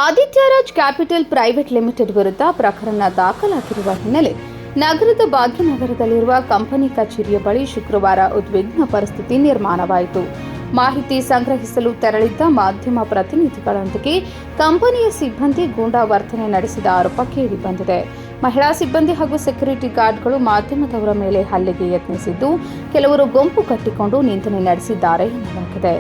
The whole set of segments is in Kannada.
ಆದಿತ್ಯರಾಜ್ ಕ್ಯಾಪಿಟಲ್ ಪ್ರೈವೇಟ್ ಲಿಮಿಟೆಡ್ ವಿರುದ್ಧ ಪ್ರಕರಣ ದಾಖಲಾಗಿರುವ ಹಿನ್ನೆಲೆ ನಗರದ ಭಾಗ್ಯನಗರದಲ್ಲಿರುವ ಕಂಪನಿ ಕಚೇರಿಯ ಬಳಿ ಶುಕ್ರವಾರ ಉದ್ವಿಗ್ನ ಪರಿಸ್ಥಿತಿ ನಿರ್ಮಾಣವಾಯಿತು. ಮಾಹಿತಿ ಸಂಗ್ರಹಿಸಲು ತೆರಳಿದ್ದ ಮಾಧ್ಯಮ ಪ್ರತಿನಿಧಿಗಳೊಂದಿಗೆ ಕಂಪನಿಯ ಸಿಬ್ಬಂದಿ ಗೂಂಡಾ ವರ್ತನೆ ನಡೆಸಿದ ಆರೋಪ ಕೇಳಿಬಂದಿದೆ. ಮಹಿಳಾ ಸಿಬ್ಬಂದಿ ಹಾಗೂ ಸೆಕ್ಯೂರಿಟಿ ಗಾರ್ಡ್ಗಳು ಮಾಧ್ಯಮದವರ ಮೇಲೆ ಹಲ್ಲೆಗೆ ಯತ್ನಿಸಿದ್ದು, ಕೆಲವರು ಗುಂಪು ಕಟ್ಟಿಕೊಂಡು ನಿಂದನೆ ನಡೆಸಿದ್ದಾರೆ ಎನ್ನಲಾಗಿದೆ.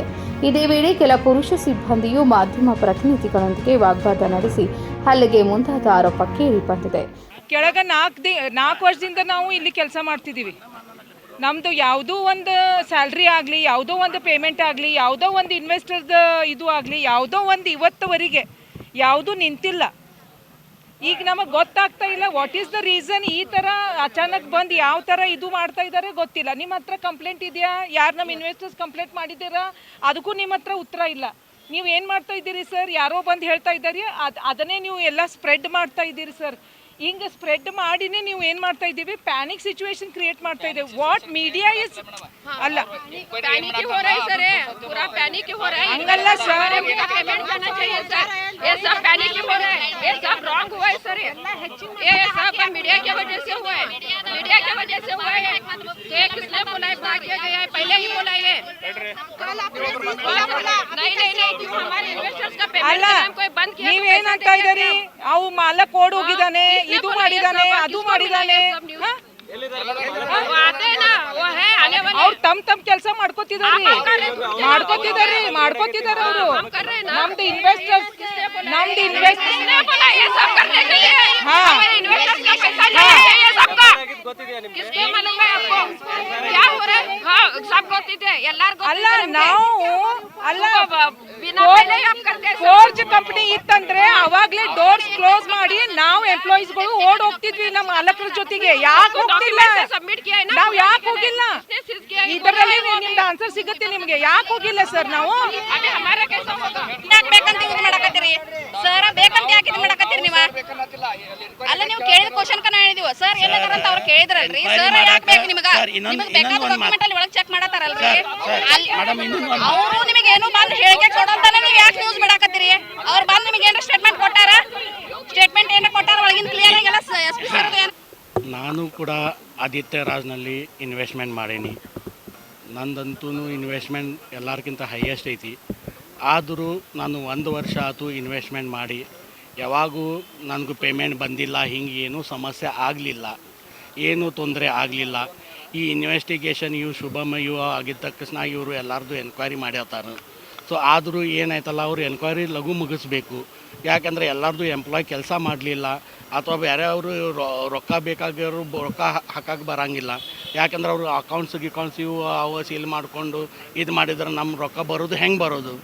ಇದೇ ವೇಳೆ ಕೆಲ ಪುರುಷ ಸಿಬ್ಬಂದಿಯು ಮಾಧ್ಯಮ ಪ್ರತಿನಿಧಿಗಳೊಂದಿಗೆ ವಾಗ್ವಾದ ನಡೆಸಿ ಹಲ್ಲೆಗೆ ಮುಂದಾದ ಆರೋಪ ಕೇಳಿಬಂದಿದೆ. ಕೆಳಗ 4 ವರ್ಷದಿಂದ ನಾವು ಇಲ್ಲಿ ಕೆಲಸ ಮಾಡ್ತಿದ್ದೀವಿ. ನಮ್ಮದು ಯಾವುದೋ ಒಂದು ಸ್ಯಾಲ್ರಿ ಆಗಲಿ, ಯಾವುದೋ ಒಂದು ಪೇಮೆಂಟ್ ಆಗಲಿ, ಯಾವುದೋ ಒಂದು ಇನ್ವೆಸ್ಟರ್ದ ಇದು ಆಗಲಿ, ಯಾವುದೋ ಒಂದು ಇವತ್ತುವರೆಗೆ ಯಾವುದೂ ನಿಂತಿಲ್ಲ. ಈಗ ನಮಗೆ ಗೊತ್ತಾಗ್ತಾ ಇಲ್ಲ ವಾಟ್ ಈಸ್ ದ ರೀಸನ್. ಈ ಥರ ಅಚಾನಕ್ ಬಂದು ಯಾವ ಥರ ಇದು ಮಾಡ್ತಾ ಇದ್ದಾರೆ ಗೊತ್ತಿಲ್ಲ. ನಿಮ್ಮ ಹತ್ರ ಕಂಪ್ಲೇಂಟ್ ಇದೆಯಾ? ಯಾರು ನಮ್ಮ ಇನ್ವೆಸ್ಟರ್ಸ್ ಕಂಪ್ಲೇಂಟ್ ಮಾಡಿದ್ದೀರಾ? ಅದಕ್ಕೂ ನಿಮ್ಮ ಹತ್ರ ಉತ್ತರ ಇಲ್ಲ. ನೀವು ಏನು ಮಾಡ್ತಾ ಇದ್ದೀರಿ ಸರ್? ಯಾರೋ ಬಂದು ಹೇಳ್ತಾ ಇದ್ದಾರೆ, ಅದನ್ನೇ ನೀವು ಎಲ್ಲ ಸ್ಪ್ರೆಡ್ ಮಾಡ್ತಾ ಇದ್ದೀರಿ ಸರ್. ಹಿಂಗೆ ಸ್ಪ್ರೆಡ್ ಮಾಡಿನೇ ನೀವು ಏನು ಮಾಡ್ತಾ ಇದ್ದೀವಿ? ಪ್ಯಾನಿಕ್ ಸಿಚುವೇಶನ್ ಕ್ರಿಯೇಟ್ ಮಾಡ್ತಾ ಇದ್ದೀವಿ. ವಾಟ್ ಮೀಡಿಯಾ ಇಸ್ ಅಲ್ಲ ಹಂಗಲ್ಲ ಸರ್. मीडिया की वजह से हुआ है, मीडिया की वजह से हुआ है। तो ये किसने बुलाया? किया गया है, पहले ही बोला है। नहीं क्यों हमारे इन्वेस्टर्स का पेमेंट कोई बंद किया? ನೀವೇನಂತ ಇದ್ದೀರಿ? ಅವು ಮಾಲಕ್ ಓಡ್ ಹೋಗಿದ್ದಾನೆ, ಇದು ಮಾಡಿದಾನೆ, ಅದು ಮಾಡಿದಾನೆ. ಅವ್ರು ತಮ್ಮ ಕೆಲಸ ಮಾಡ್ಕೋತಿದಾರೆ ಅವರು. ನಮ್ದು ಇನ್ವೆಸ್ಟರ್ಸ್ ಅಲ್ಲ, ನಾವು ಅಲ್ಲ, ಫೋರ್ಜ್ ಕಂಪನಿ ಇತ್ತಂದ್ರೆ ಅವಾಗ್ಲೇ ಡೋರ್ಸ್ ಕ್ಲೋಸ್ ಮಾಡಿ ನಾವು ಎಂಪ್ಲಾಯೀಸ್ಗಳು ಓಡ್ ಹೋಗ್ತಿದ್ವಿ ನಮ್ಮ ಮಾಲಕರ ಜೊತೆಗೆ. ಯಾಕೆ ಹೋಗ್ತಿಲ್ಲ? ನಾವು ಯಾಕೆ ಹೋಗಿಲ್ಲ? ಇದರಲ್ಲಿ ನಿಮ್ದು ಆನ್ಸರ್ ಸಿಗುತ್ತೆ ನಿಮ್ಗೆ. ಯಾಕೆ ಹೋಗಿಲ್ಲ ಸರ್ ನಾವು? ಬೇಕಂತ ಇದು ಮಾಡಕತ್ತೀರಿ ಸರ್, ಬೇಕಂತ ಯಾಕೆ ಇದು ಮಾಡಕತ್ತೀರಿ ನೀವು? ಅಲ್ಲ, ನೀವು ಕೇಳಿದ ಕ್ವಶನ್ ಕನ ಹೇಳಿದೀವಿ ಸರ್ ಎಲ್ಲದಾರ ಅಂತ ಅವ್ರು ಕೇಳಿದ್ರಲ್ರಿ. ಸರ್ ಯಾಕೆ ಬೇಕು ನಿಮಗೆ? ನಿಮಗೆ ಬೇಕಾದ ಡಾಕ್ಯುಮೆಂಟ್ ಅಲ್ಲಿ ಒಳಗೆ ಚೆಕ್ ಮಾಡತಾರಲ್ರಿ. ಅವರು ನಿಮಗೆ ಏನು ಬಂದು ಹೇಳಿಕೆ ಕೊಡೋಂತಾನೆ ನೀವು ಯಾಕೆ ನ್ಯೂಸ್ ಮಾಡಕತ್ತೀರಿ? ಅವ್ರು ಬಂದು ನಿಮಗೆ ಏನು ಸ್ಟೇಟ್ಮೆಂಟ್ ಕೊಟ್ಟಾರ? ಸ್ಟೇಟ್ಮೆಂಟ್ ಏನು ಕೊಟ್ಟಾರ? ಒಳಗಿನ ಕ್ಲಿಯರ್ ಆಗಿಲ್ಲ. ಎಸ್ ಪಿ ಸರ್ ನಾನು ಕೂಡ ಆದಿತ್ಯ ರಾಜ್ನಲ್ಲಿ ಇನ್ವೆಸ್ಟ್ಮೆಂಟ್ ಮಾಡೀನಿ. ನಂದಂತೂ ಇನ್ವೆಸ್ಟ್ಮೆಂಟ್ ಎಲ್ಲರಿಗಿಂತ ಹೈಯೆಸ್ಟ್ ಐತಿ. ಆದರೂ ನಾನು 1 ವರ್ಷ ಆಯ್ತು ಇನ್ವೆಸ್ಟ್ಮೆಂಟ್ ಮಾಡಿ, ಯಾವಾಗೂ ನನಗೂ ಪೇಮೆಂಟ್ ಬಂದಿಲ್ಲ. ಹಿಂಗೆ ಏನೂ ಸಮಸ್ಯೆ ಆಗಲಿಲ್ಲ, ಏನೂ ತೊಂದರೆ ಆಗಲಿಲ್ಲ. ಈ ಇನ್ವೆಸ್ಟಿಗೇಷನ್ ಇವು ಶುಭಮಯು ಆಗಿದ್ದ ತಕ್ಷಣ ಇವರು ಎಲ್ಲರದು ಎನ್ಕ್ವೈರಿ ಮಾಡ್ಯಾತಾರೆ. ಸೊ ಆದರೂ ಏನಾಯ್ತಲ್ಲ, ಅವರು ಎನ್ಕ್ವೈರಿ ಲಘು ಮುಗಿಸ್ಬೇಕು. ಯಾಕಂದರೆ ಎಲ್ಲರದು ಎಂಪ್ಲಾಯ್ ಕೆಲಸ ಮಾಡಲಿಲ್ಲ ಅಥವಾ ಬೇರೆ ಅವರು ರೊಕ್ಕ ಬೇಕಾಗಿರೋ ರೊಕ್ಕ ಹಾಕಕ್ಕೆ ಬರೋಂಗಿಲ್ಲ. ಯಾಕಂದ್ರೆ ಅವರು ಅಕೌಂಟ್ಸ್ ಇವು ಅವು ಸೀಲ್ ಮಾಡಿಕೊಂಡು ಇದು ಮಾಡಿದ್ರೆ ನಮ್ಮ ರೊಕ್ಕ ಬರೋದು ಹೆಂಗೆ ಬರೋದು?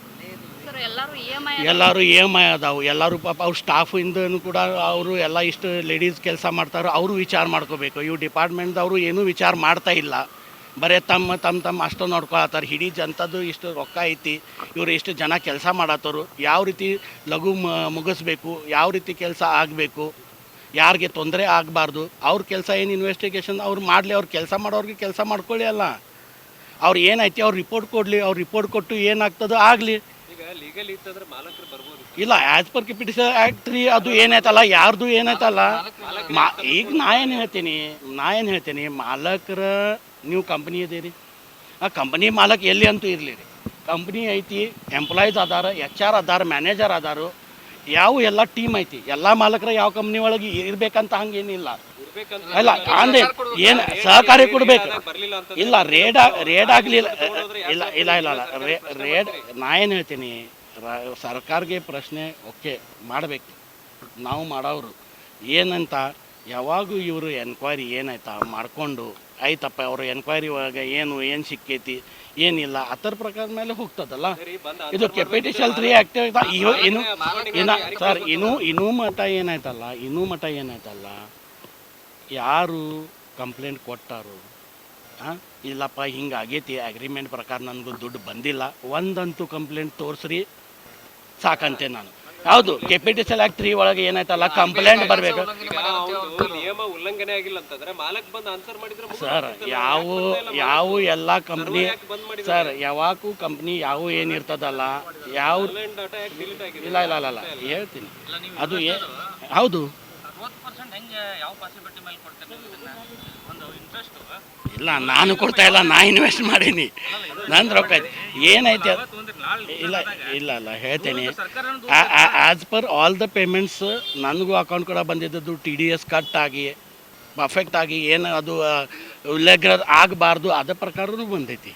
ಎಲ್ಲರೂ EMI ಅದಾವು. ಎಲ್ಲರೂ ಪಾಪ ಅವ್ರ ಸ್ಟಾಫಿಂದನೂ ಕೂಡ ಅವರು ಎಲ್ಲ ಇಷ್ಟು ಲೇಡೀಸ್ ಕೆಲಸ ಮಾಡ್ತಾರೆ, ಅವರು ವಿಚಾರ ಮಾಡ್ಕೋಬೇಕು. ಇವು ಡಿಪಾರ್ಟ್ಮೆಂಟ್ದವರು ಏನೂ ವಿಚಾರ ಮಾಡ್ತಾ ಇಲ್ಲ. ಬರೀ ತಮ್ಮ ಅಷ್ಟು ನೋಡ್ಕೊಳತ್ತಾರೆ. ಇಡೀ ಜನತದ್ದು ಇಷ್ಟು ರೊಕ್ಕ ಐತಿ, ಇವರು ಎಷ್ಟು ಜನ ಕೆಲಸ ಮಾಡತ್ತರು, ಯಾವ ರೀತಿ ಲಘು ಮುಗಿಸ್ಬೇಕು, ಯಾವ ರೀತಿ ಕೆಲಸ ಆಗಬೇಕು, ಯಾರಿಗೆ ತೊಂದರೆ ಆಗಬಾರ್ದು. ಅವ್ರ ಕೆಲಸ ಏನು ಇನ್ವೆಸ್ಟಿಗೇಷನ್ ಅವ್ರು ಮಾಡಲಿ, ಅವ್ರು ಕೆಲಸ ಮಾಡೋರಿಗೆ ಕೆಲಸ ಮಾಡ್ಕೊಳ್ಳಿ. ಅಲ್ಲ, ಅವ್ರು ಏನೈತಿ ಅವ್ರು ರಿಪೋರ್ಟ್ ಕೊಡಲಿ, ಅವ್ರು ರಿಪೋರ್ಟ್ ಕೊಟ್ಟು ಏನಾಗ್ತದೋ ಆಗಲಿ. ಇಲ್ಲ, ಆ್ಯಸ್ ಪರ್ ಕೆಪಿಟಲ್ ಆ್ಯಕ್ಟ್ 3 ಅದು ಏನಾಯ್ತಲ್ಲ, ಯಾರ್ದು ಏನಾಯ್ತಲ್ಲ. ಈಗ ನಾ ಏನು ಹೇಳ್ತೀನಿ, ಮಾಲಕರ ನೀವು ಕಂಪ್ನಿ ಇದೀರಿ, ಆ ಕಂಪ್ನಿ ಮಾಲಕ್ ಎಲ್ಲಿ ಅಂತೂ ಇರಲಿ ರೀ. ಕಂಪ್ನಿ ಐತಿ, ಎಂಪ್ಲಾಯೀಸ್ ಅದಾರ, HR ಅದಾರ, ಮ್ಯಾನೇಜರ್ ಅದಾರು, ಯಾವ ಎಲ್ಲ ಟೀಮ್ ಐತಿ. ಎಲ್ಲ ಮಾಲಕರ ಯಾವ ಕಂಪ್ನಿ ಒಳಗೆ ಇರಬೇಕಂತ ಹಂಗೇನಿಲ್ಲ. ಅಲ್ಲ ಅಂದ್ರೆ ಏನು ಸಹಕಾರಿ ಕೊಡ್ಬೇಕು. ಇಲ್ಲ ರೇಡ್ ಆಗಲಿಲ್ಲ. ಇಲ್ಲ ರೇಡ್ ನಾ ಏನು ಹೇಳ್ತೀನಿ, ಸರ್ಕಾರಕ್ಕೆ ಪ್ರಶ್ನೆ ಓಕೆ ಮಾಡಬೇಕು, ನಾವು ಮಾಡೋರು ಏನಂತ ಯಾವಾಗೂ ಇವರು ಎನ್ಕ್ವೈರಿ ಏನಾಯ್ತಾ ಮಾಡಿಕೊಂಡು ಆಯ್ತಪ್ಪ, ಅವರು ಎನ್ಕ್ವೈರಿ ಒಳಗೆ ಏನು ಸಿಕ್ಕೈತಿ ಏನಿಲ್ಲ ಅದರ ಪ್ರಕಾರ ಮೇಲೆ ಹೋಗ್ತದಲ್ಲ. ಇದು ಕೆಪಿಟಲ್ 3 ಆ್ಯಕ್ಟ್ ಸರ್. ಇನ್ನೂ ಮಟ್ಟ ಏನಾಯ್ತಲ್ಲ, ಯಾರು ಕಂಪ್ಲೇಂಟ್ ಕೊಟ್ಟಾರು, ಇಲ್ಲಪ್ಪ ಹಿಂಗೆ ಆಗೈತಿ, ಅಗ್ರಿಮೆಂಟ್ ಪ್ರಕಾರ ನನಗೂ ದುಡ್ಡು ಬಂದಿಲ್ಲ, ಒಂದಂತೂ ಕಂಪ್ಲೇಂಟ್ ತೋರಿಸ್ರಿ ಸಾಕಂತೆ ನಾನು. ಹೌದು, ಕೆಪಿಟಲ್ ಆ್ಯಕ್ಟ್ 3 ಒಳಗೆ ಏನಾಯ್ತಲ್ಲ, ಕಂಪ್ಲೇಂಟ್ ಬರಬೇಕು. ಉಲ್ಲಂಘನೆ ಆಗಿಲ್ಲ ಅಂತಂದ್ರೆ ಮಾಲಕ್ ಬಂದು ಆನ್ಸರ್ ಮಾಡಿದ್ರೆ ಸರ್ ಯಾವ ಎಲ್ಲ ಕಂಪ್ನಿ ಸರ್ ಯಾವಾಗೂ ಕಂಪ್ನಿ ಯಾವ ಏನಿರ್ತದಲ್ಲ ಯಾವ ಡಾಟಾ ಯಾಕೆ ಡಿಲೀಟ್ ಆಗಿದೆ? ಇಲ್ಲ ಇಲ್ಲ ಇಲ್ಲ ಇಲ್ಲ ಹೇಳ್ತೀನಿ ಅದು ಹೌದು ಇಲ್ಲ ನಾನು ಕೊಡ್ತಾ ಇಲ್ಲ, ನಾ ಇನ್ವೆಸ್ಟ್ ಮಾಡೀನಿ, ನಂದು ರೊಕ್ಕ ಐತಿ ಏನೈತೆ ಇಲ್ಲ ಇಲ್ಲ ಇಲ್ಲ ಹೇಳ್ತೇನೆ. As per all the payments ನನಗೂ ಅಕೌಂಟ್ ಕೂಡ ಬಂದಿದ್ದದ್ದು TDS ಕಟ್ ಆಗಿ ಪರ್ಫೆಕ್ಟ್ ಆಗಿ ಏನು ಅದು ಉಲ್ಲಂಘನೆ ಆಗಬಾರ್ದು ಅದ ಪ್ರಕಾರನೂ ಬಂದೈತಿ.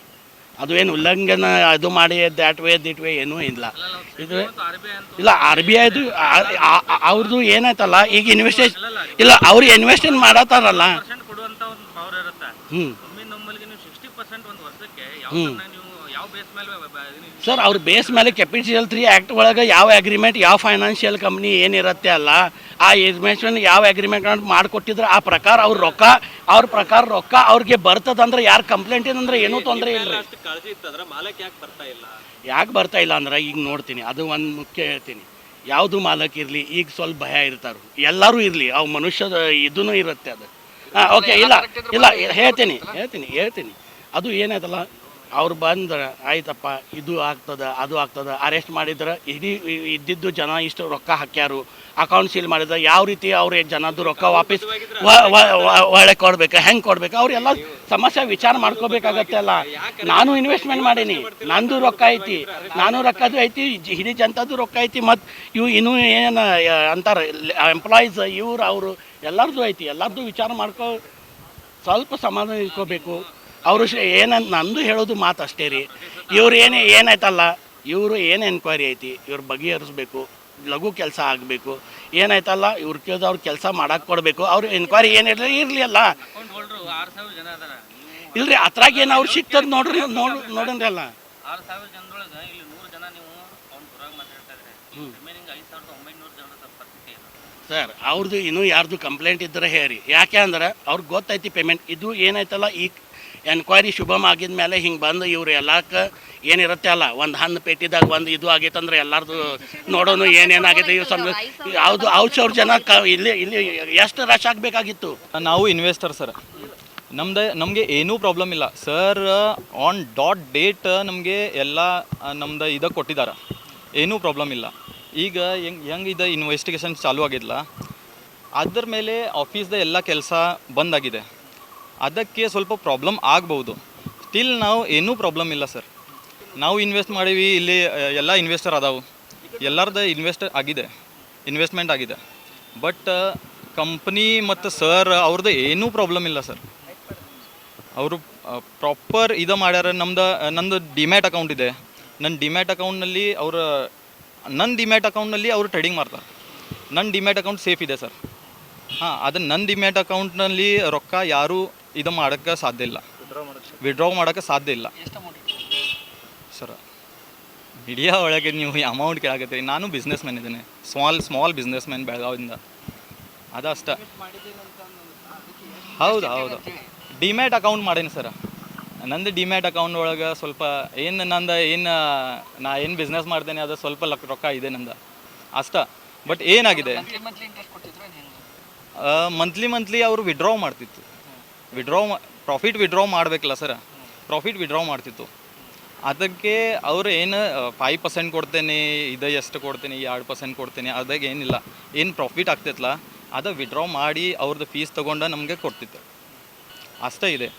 ಅದು ಏನು ಉಲ್ಲಂಘನೆ ಅದು ಮಾಡಿ ದ್ಯಾಟ್ ವೇ ದಿಟ್ ವೇ ಏನೂ ಇಲ್ಲ. ಇದು ಇಲ್ಲ RBI ಅವ್ರದ್ದು ಏನಾಯ್ತಲ್ಲ ಈಗ ಇಲ್ಲ ಅವ್ರು ಇನ್ವೆಸ್ಟೇಷನ್ ಮಾಡತ್ತಾರಲ್ಲ. ಸರ್ ಅವ್ರ ಬೇಸ್ ಮೇಲೆ ಕ್ಯಾಪಿಟಲ್ 3 ಆ್ಯಕ್ಟ್ ಒಳಗೆ ಯಾವ ಅಗ್ರಿಮೆಂಟ್ ಯಾವ ಫೈನಾನ್ಷಿಯಲ್ ಕಂಪ್ನಿ ಏನಿರುತ್ತೆ ಅಲ್ಲ ಆ ಇನ್ವೆಸ್ಟ್ಮೆಂಟ್ ಯಾವ ಅಗ್ರಿಮೆಂಟ್ ಮಾಡಿಕೊಟ್ಟಿದ್ರೆ ಆ ಪ್ರಕಾರ ಅವ್ರ ಪ್ರಕಾರ ರೊಕ್ಕ ಅವ್ರಿಗೆ ಬರ್ತದಂದ್ರೆ ಯಾರು ಕಂಪ್ಲೇಂಟ್ ಏನಂದ್ರೆ ಏನೂ ತೊಂದರೆ ಇಲ್ಲ. ಕಾಳಜಿ ಇತ್ತಂದ್ರೆ ಮಾಲಕ್ ಯಾಕೆ ಬರ್ತಾ ಇಲ್ಲ? ಯಾಕೆ ಬರ್ತಾ ಇಲ್ಲ ಅಂದ್ರೆ ಈಗ ನೋಡ್ತೀನಿ, ಅದು ಒಂದು ಮುಖ್ಯ ಹೇಳ್ತೀನಿ. ಯಾವುದು ಮಾಲಕ್ ಇರಲಿ ಈಗ ಸ್ವಲ್ಪ ಭಯ ಇರ್ತಾರೆ, ಎಲ್ಲರೂ ಇರಲಿ, ಅವು ಮನುಷ್ಯದ ಇದೂ ಇರುತ್ತೆ ಅದು. ಓಕೆ ಇಲ್ಲ ಇಲ್ಲ ಹೇಳ್ತೀನಿ ಅದು ಏನಾಯ್ತಲ್ಲ ಅವ್ರು ಬಂದ್ರೆ ಆಯ್ತಪ್ಪ ಇದು ಆಗ್ತದೆ ಅದು ಆಗ್ತದೆ ಅರೆಸ್ಟ್ ಮಾಡಿದ್ರೆ ಇಡೀ ಇದ್ದಿದ್ದು ಜನ ಇಷ್ಟು ರೊಕ್ಕ ಹಾಕ್ಯಾರು, ಅಕೌಂಟ್ ಸೀಲ್ ಮಾಡಿದ್ರೆ ಯಾವ ರೀತಿ ಅವ್ರ ಜನದ್ದು ರೊಕ್ಕ ವಾಪಸ್ ಒಳ್ಳೆ ಕೊಡ್ಬೇಕು, ಹೆಂಗೆ ಕೊಡ್ಬೇಕು, ಅವರೆಲ್ಲ ಸಮಸ್ಯೆ ವಿಚಾರ ಮಾಡ್ಕೋಬೇಕಾಗತ್ತೆ ಅಲ್ಲ. ನಾನು ಇನ್ವೆಸ್ಟ್ಮೆಂಟ್ ಮಾಡೀನಿ, ನಂದು ರೊಕ್ಕ ಐತಿ, ನಾನು ರೊಕ್ಕದು ಐತಿ, ಇಡೀ ಜನತದ್ದು ರೊಕ್ಕ ಐತಿ, ಮತ್ತು ಇವು ಇನ್ನೂ ಏನು ಅಂತಾರೆ ಎಂಪ್ಲಾಯೀಸ್ ಇವ್ರು ಅವರು ಎಲ್ಲರದ್ದು ಐತಿ, ಎಲ್ಲರದ್ದು ವಿಚಾರ ಮಾಡ್ಕೊ ಸ್ವಲ್ಪ ಸಮಾಧಾನ ಇಟ್ಕೋಬೇಕು. ಅವರು ಏನಂತ ನಂದು ಹೇಳೋದು ಮಾತು ಅಷ್ಟೇ ರೀ. ಇವ್ರು ಏನಾಯ್ತಲ್ಲ ಇವರು ಏನು ಎನ್ಕ್ವೈರಿ ಐತಿ ಇವ್ರ ಬಗೆಹರಿಸ್ಬೇಕು, ಲಘು ಕೆಲಸ ಆಗಬೇಕು. ಏನಾಯ್ತಲ್ಲ ಇವ್ರು ಕೇಳಿದವ್ರು ಕೆಲಸ ಮಾಡಕ್ಕೆ ಕೊಡಬೇಕು. ಅವ್ರು ಎನ್ಕ್ವೈರಿ ಇರಲಿ ಅಲ್ಲ ಇಲ್ರಿ ಅದ್ರಾಗ ಏನು ಅವ್ರು ಸಿಗ್ತದೆ ನೋಡ್ರಿ ನೋಡನ್ರಿ ಅಲ್ಲ. ಸರ್ ಅವ್ರದ್ದು ಇನ್ನೂ ಯಾರ್ದು ಕಂಪ್ಲೇಂಟ್ ಇದ್ದರೆ ಹೇಳಿ, ಯಾಕೆ ಅಂದ್ರೆ ಅವ್ರಿಗೆ ಗೊತ್ತೈತಿ ಪೇಮೆಂಟ್ ಇದು ಏನಾಯ್ತಲ್ಲ ಈಗ ಎನ್ಕ್ವೈರಿ ಶುಭಮ್ ಆಗಿದ ಮೇಲೆ ಹಿಂಗೆ ಬಂದು ಇವ್ರು ಎಲ್ಲಕ್ಕೆ ಏನಿರುತ್ತೆ ಅಲ್ಲ ಒಂದು ಹಣ್ಣು ಪೇಟಿದಾಗ ಒಂದು ಇದು ಆಗೈತೆ ಅಂದ್ರೆ ಎಲ್ಲರದು ನೋಡೋನು ಏನೇನಾಗೈತೆ ಇವ್ರು ಯಾವುದು ಅವ್ರ ಜನ ಇಲ್ಲಿ ಎಷ್ಟು ರಶ್ ಆಗಬೇಕಾಗಿತ್ತು. ನಾವು ಇನ್ವೆಸ್ಟರ್ ಸರ್, ನಮಗೆ ಏನೂ ಪ್ರಾಬ್ಲಮ್ ಇಲ್ಲ ಸರ್. ಆನ್ ಡಾಟ್ ಡೇಟ್ ನಮಗೆ ಎಲ್ಲ ನಮ್ದು ಇದು ಕೊಟ್ಟಿದ್ದಾರೆ, ಏನೂ ಪ್ರಾಬ್ಲಮ್ ಇಲ್ಲ. ಈಗ ಹೆಂಗೆ ಇದು ಇನ್ವೆಸ್ಟಿಗೇಷನ್ ಚಾಲೂ ಆಗಿಲ್ಲ, ಅದ್ರ ಮೇಲೆ ಆಫೀಸ್ದ ಎಲ್ಲ ಕೆಲಸ ಬಂದಾಗಿದೆ, ಅದಕ್ಕೆ ಸ್ವಲ್ಪ ಪ್ರಾಬ್ಲಮ್ ಆಗ್ಬೋದು. ಸ್ಟಿಲ್ ನಾವು ಏನೂ ಪ್ರಾಬ್ಲಮ್ ಇಲ್ಲ ಸರ್. ನಾವು ಇನ್ವೆಸ್ಟ್ ಮಾಡೀವಿ, ಇಲ್ಲಿ ಎಲ್ಲ ಇನ್ವೆಸ್ಟರ್ ಅದಾವು, ಎಲ್ಲರದ್ದು ಇನ್ವೆಸ್ಟ್ಮೆಂಟ್ ಆಗಿದೆ. ಬಟ್ ಕಂಪ್ನಿ ಮತ್ತು ಸರ್ ಅವ್ರದ್ದು ಏನೂ ಪ್ರಾಬ್ಲಮ್ ಇಲ್ಲ ಸರ್. ಅವರು ಪ್ರಾಪರ್ ಇದು ಮಾಡ್ಯಾರ. ನಂದು ಡಿಮ್ಯಾಟ್ ಅಕೌಂಟ್ ಇದೆ, ನನ್ನ ಡಿಮ್ಯಾಟ್ ಅಕೌಂಟ್ನಲ್ಲಿ ಅವರು ಟ್ರೇಡಿಂಗ್ ಮಾಡ್ತಾರೆ. ನನ್ನ ಡಿಮ್ಯಾಟ್ ಅಕೌಂಟ್ ಸೇಫ್ ಇದೆ ಸರ್. ಅದನ್ನು ನನ್ನ ಡಿಮ್ಯಾಟ್ ಅಕೌಂಟ್ನಲ್ಲಿ ರೊಕ್ಕ ಯಾರೂ ಇದು ಮಾಡೋಕ್ಕೆ ಸಾಧ್ಯ ಇಲ್ಲ, ವಿಡ್ರಾ ಮಾಡೋಕ್ಕೆ ಸಾಧ್ಯ ಇಲ್ಲ ಸರ್. ಮೀಡಿಯಾ ಒಳಗೆ ನೀವು ಅಮೌಂಟ್ ಕೇಳಾಕತ್ತೀರಿ, ನಾನು ಬಿಸ್ನೆಸ್ ಮ್ಯಾನ್ ಇದ್ದೇನೆ, ಸ್ಮಾಲ್ ಬಿಸ್ನೆಸ್ ಮ್ಯಾನ್ ಬೆಳಗಾವಿಂದ, ಅದಷ್ಟ. ಹೌದು ಡಿಮ್ಯಾಟ್ ಅಕೌಂಟ್ ಮಾಡೀನಿ ಸರ್. ನಂದು ಡಿಮ್ಯಾಟ್ ಅಕೌಂಟ್ ಒಳಗೆ ಸ್ವಲ್ಪ ನಾ ಏನು ಬಿಸ್ನೆಸ್ ಮಾಡ್ತೇನೆ ಅದು ಸ್ವಲ್ಪ ರೊಕ್ಕ ಇದೆ ನಂದು ಅಷ್ಟ. ಬಟ್ ಏನಾಗಿದೆ ಮಂತ್ಲಿ ಅವರು ವಿಡ್ರಾ ಮಾಡ್ತಿತ್ತು, ಪ್ರಾಫಿಟ್ ವಿಡ್ರಾ ಮಾಡಬೇಕಲ್ಲ ಸರ್, ಪ್ರಾಫಿಟ್ ವಿಡ್ರಾ ಮಾಡ್ತಿತ್ತು. ಅದಕ್ಕೆ ಅವರು ಏನು 5% ಕೊಡ್ತೇನೆ, ಇದು ಎಷ್ಟು ಕೊಡ್ತೀನಿ, 2% ಕೊಡ್ತೀನಿ, ಅದಾಗ ಏನಿಲ್ಲ, ಏನು ಪ್ರಾಫಿಟ್ ಆಗ್ತೈತಲ್ಲ ಅದು ವಿಡ್ರಾ ಮಾಡಿ ಅವ್ರದ್ದು ಫೀಸ್ ತೊಗೊಂಡು ನಮಗೆ ಕೊಡ್ತಿತ್ತು ಅಷ್ಟೇ ಇದೆ.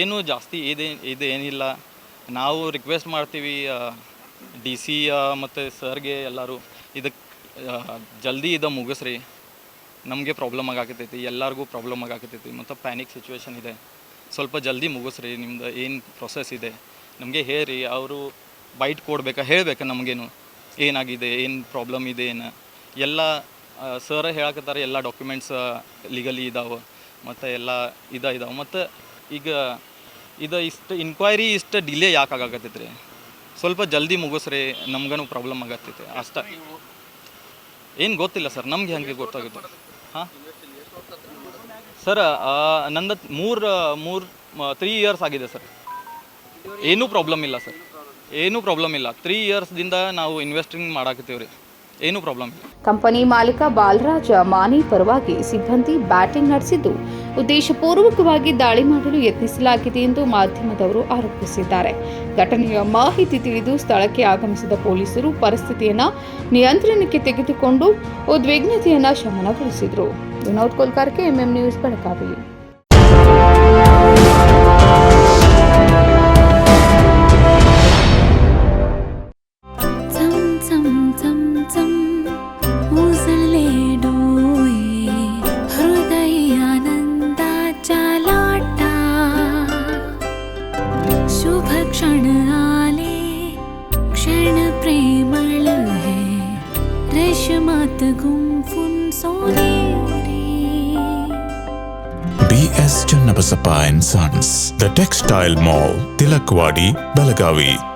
ಏನು ಜಾಸ್ತಿ ಇದೇನಿಲ್ಲ. ನಾವು ರಿಕ್ವೆಸ್ಟ್ ಮಾಡ್ತೀವಿ DC ಮತ್ತು ಸರ್ಗೆ ಎಲ್ಲರೂ ಇದಕ್ಕೆ ಜಲ್ದಿ ಇದು ಮುಗಿಸ್ರಿ, ನಮಗೆ ಪ್ರಾಬ್ಲಮ್ ಆಗಾಕತ್ತೈತಿ, ಎಲ್ಲರಿಗೂ ಪ್ರಾಬ್ಲಮ್ ಆಗಾಕತ್ತೈತಿ, ಮತ್ತು ಪ್ಯಾನಿಕ್ ಸಿಚುವೇಶನ್ ಇದೆ, ಸ್ವಲ್ಪ ಜಲ್ದಿ ಮುಗಿಸ್ರಿ. ನಿಮ್ದು ಏನು ಪ್ರೊಸೆಸ್ ಇದೆ ನಮಗೆ ಹೇಳ್ರಿ. ಅವರು ಬೈಟ್ ಕೊಡ್ಬೇಕಾ ಹೇಳಬೇಕಾ ನಮಗೇನು ಏನಾಗಿದೆ, ಏನು ಪ್ರಾಬ್ಲಮ್ ಇದೆ, ಏನು ಎಲ್ಲ ಸರ್ ಹೇಳಕತ್ತಾರೆ. ಎಲ್ಲ ಡಾಕ್ಯುಮೆಂಟ್ಸ್ ಲೀಗಲಿ ಇದಾವೆ ಮತ್ತು ಎಲ್ಲ ಇದಾವೆ. ಮತ್ತು ಈಗ ಇಷ್ಟು ಇನ್ಕ್ವೈರಿ ಇಷ್ಟು ಡಿಲೇ ಯಾಕೆ ಆಗಾಕತ್ತೈತೆ ರೀ? ಸ್ವಲ್ಪ ಜಲ್ದಿ ಮುಗಿಸ್ರಿ, ನಮ್ಗೂ ಪ್ರಾಬ್ಲಮ್ ಆಗತ್ತೈತೆ ಅಷ್ಟೇ. ಏನು ಗೊತ್ತಿಲ್ಲ ಸರ್, ನಮ್ಗೆ ಹೆಂಗೆ ಗೊತ್ತಾಗುತ್ತೆ? ಹಾಂ ಸರ್, ನಂದು 3 ಇಯರ್ಸ್ ಆಗಿದೆ ಸರ್, ಏನೂ ಪ್ರಾಬ್ಲಮ್ ಇಲ್ಲ ಸರ್, ಏನೂ ಪ್ರಾಬ್ಲಮ್ ಇಲ್ಲ. 3 ಇಯರ್ಸ್ದಿಂದ ನಾವು ಇನ್ವೆಸ್ಟಿಂಗ್ ಮಾಡಾಕತ್ತೀವಿ ರೀ, ಏನೂ ಪ್ರಾಬ್ಲಮ್ ಇಲ್ಲ. ಕಂಪನಿ ಮಾಲೀಕ ಬಾಲರಾಜ ಮಾನಿ ಪರವಾಗಿ ಸಿಬ್ಬಂದಿ ಬ್ಯಾಟಿಂಗ್ ನಡೆಸಿದ್ದು ಉದ್ದೇಶಪೂರ್ವಕವಾಗಿ ದಾಳಿ ಮಾಡಲು ಯತ್ನಿಸಲಾಗಿದೆ ಎಂದು ಮಾಧ್ಯಮದವರು ಆರೋಪಿಸಿದ್ದಾರೆ. ಘಟನೆಯ ಮಾಹಿತಿ ತಿಳಿದು ಸ್ಥಳಕ್ಕೆ ಆಗಮಿಸಿದ ಪೊಲೀಸರು ಪರಿಸ್ಥಿತಿಯನ್ನು ನಿಯಂತ್ರಣಕ್ಕೆ ತೆಗೆದುಕೊಂಡು ಉದ್ವಿಗ್ನತೆಯನ್ನು ಶಮನಗೊಳಿಸಿದರು. ವಿನೋದ್ ಕೋಲ್ಕಾರ್ಕೆ, ಎಂಎಂ ನ್ಯೂಸ್, ಬೆಳಗಾವಿ. शुभ क्षण आले क्षण प्रेमळ है रेशमात गुंफून सोनेरी. BS Channabasappa and Sons, The Textile Mall, Tilakvadi, Belagavi.